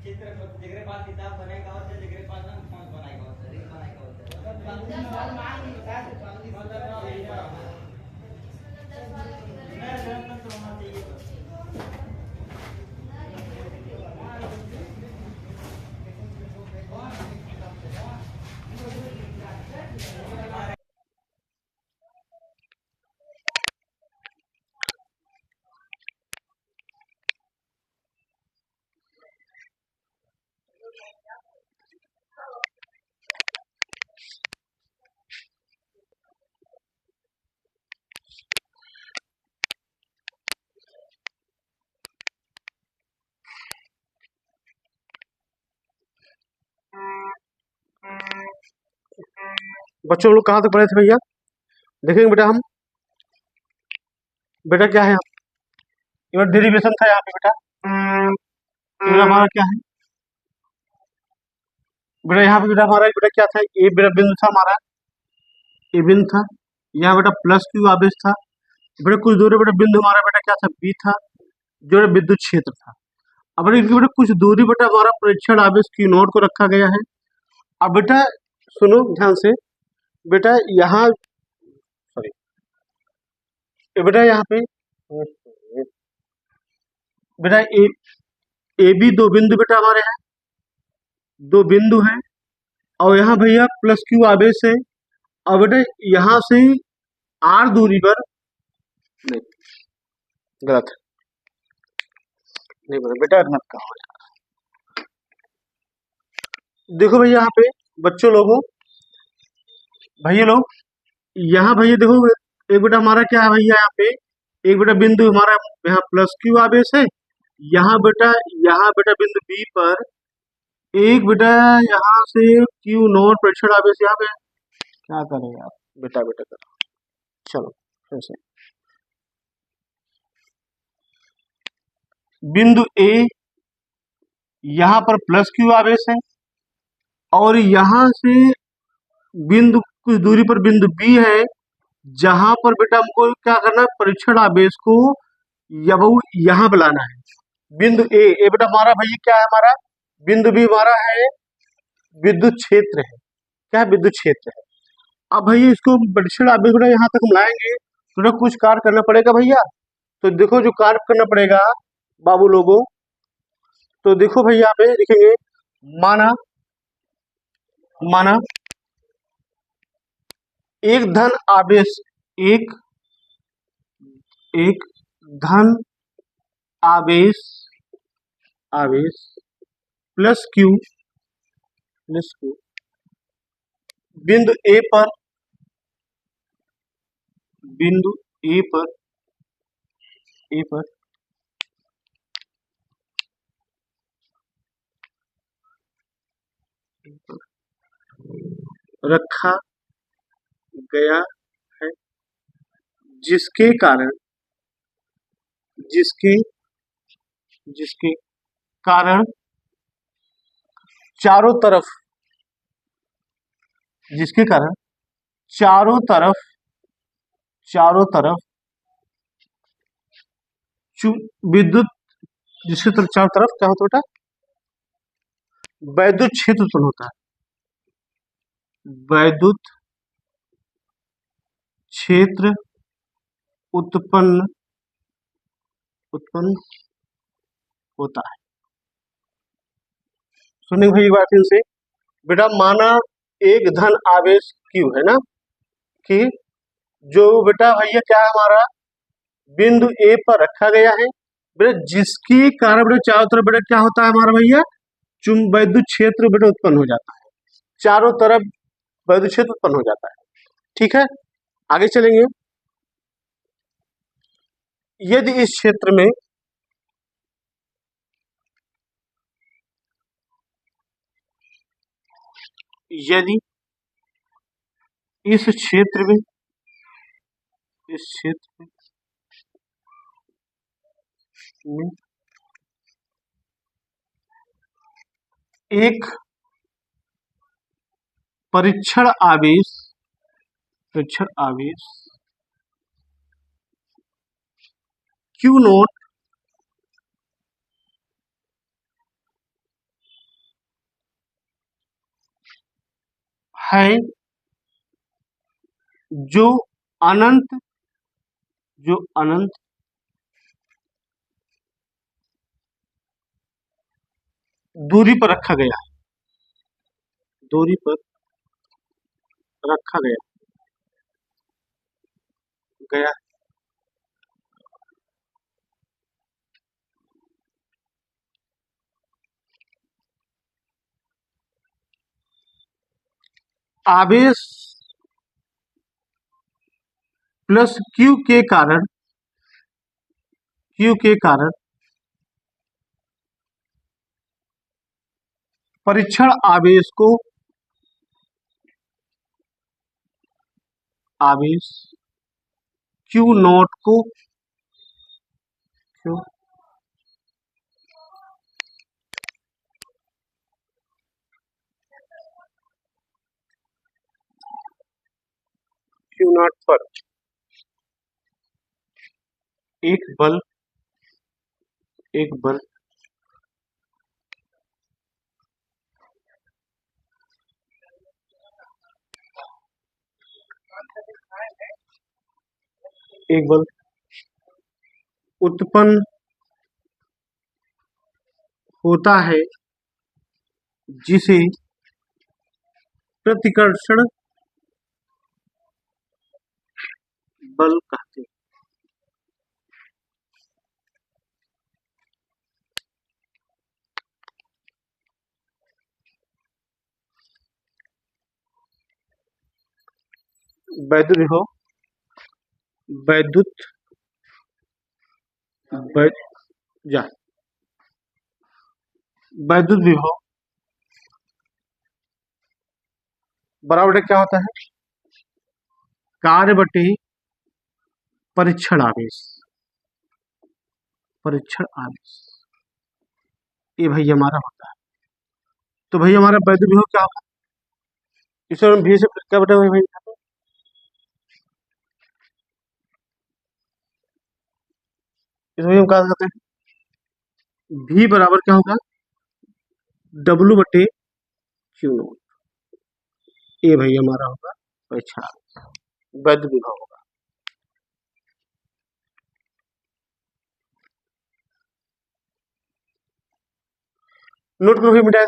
चित्र जिगरे पास किताब बनेगा और जिगरे पास ना फॉन्ट बनाएगा और रील बनाएगा और बच्चों लोग कहाँ तक पढ़े थे भैया? देखेंगे बेटा हम, बेटा क्या है यहाँ, ये डेरिवेशन था यहाँ पे बेटा। ये हमारा क्या है बेटा, यहाँ पे बेटा हमारा बेटा क्या था, ये बेटा बिंदु था हमारा, ये बिंदु था, यहाँ बेटा प्लस क्यू आवेश था बेटा, कुछ दूरी बेटा बिंदु हमारा बेटा क्या था, बी था, जो विद्युत क्षेत्र था। अब बेटा इनकी बेटा कुछ दूरी बेटा हमारा परीक्षण आवेश Q नॉट को रखा गया है। अब बेटा सुनो ध्यान से बेटा, यहाँ सॉरी बेटा यहाँ पे बेटा ए बी दो बिंदु बेटा हमारे हैं, दो बिंदु हैं, और यहाँ भैया प्लस क्यू आवेश है। और बेटा यहाँ से आर दूरी पर, नहीं गलत है, नहीं बेटा मत कहो यार। देखो भैया यहाँ पे बच्चों लोगों, भैया लोग यहाँ भैया देखो, एक बेटा हमारा क्या है भैया, यहाँ पे एक बेटा बिंदु हमारा यहाँ प्लस क्यू आवेश है, यहाँ बेटा बिंदु बी पर एक बेटा यहाँ से क्यू नॉट प्रेक्षण आवेश यहाँ पे, क्या करें यार बेटा बेटा करो, चलो फिर से बिंदु ए यहाँ पर प्लस क्यू आवेश है, और यहाँ से बिंदु कुछ दूरी पर बिंदु बी है, जहां पर बेटा हमको क्या करना है, परीक्षण आवेश को यहाँ पे लाना है। बिंदु ए बेटा हमारा भैया क्या है, हमारा बिंदु बी हमारा है विद्युत क्षेत्र है, क्या है, विद्युत क्षेत्र है। अब भैया इसको परीक्षण आवेश बेटा यहाँ तक हम लाएंगे तो बेटा कुछ कार्य करना पड़ेगा भैया। तो देखो जो कार्य करना पड़ेगा बाबू लोगों, तो देखो भैया यहाँ पे लिखेंगे, माना माना एक धन आवेश, एक एक धन आवेश आवेश प्लस क्यू बिंदु ए पर बिंदु ए पर ए पर रखा गया है, जिसके कारण जिसके जिसके कारण चारों तरफ जिसके कारण चारों तरफ विद्युत, जिसके तरफ चारों तरफ क्या होता है बेटा, वैद्युत क्षेत्र उत्पन्न होता है, वैद्युत क्षेत्र उत्पन्न उत्पन्न होता है। सुनिए भाई बात इनसे बेटा, माना एक धन आवेश क्यू है ना, कि जो बेटा भैया क्या है हमारा बिंदु ए पर रखा गया है बेटा, जिसके कारण बेटा चारों तरफ बेटा क्या होता है हमारा भैया, वैद्युत क्षेत्र बेटा उत्पन्न हो जाता है, चारों तरफ वैद्युत क्षेत्र उत्पन्न हो जाता है। ठीक है, आगे चलेंगे। यदि इस क्षेत्र में यदि इस क्षेत्र में एक परीक्षण आवेश क्यू नॉट है जो अनंत दूरी पर रखा गया है, दूरी पर रखा गया। आवेश प्लस क्यू के कारण परीक्षण आवेश क्यू नॉट को क्यू नॉट पर एक बल उत्पन्न होता है जिसे प्रतिकर्षण बल कहते हैं। वैद्युत विभव बराबर क्या होता है? कार्य बटे परीक्षण आवेश। ये भाई हमारा होता है। तो भाई हमारा वैद्युत विभव क्या होगा? इसे हम भी से क्या बटे भाई इसमें हम क्या करते हैं? भी बराबर क्या होगा? डब्लू बटे क्यू नॉट। ये भाई हमारा होगा परीक्षण वैद्युत विभव होगा। नोट करो मिटा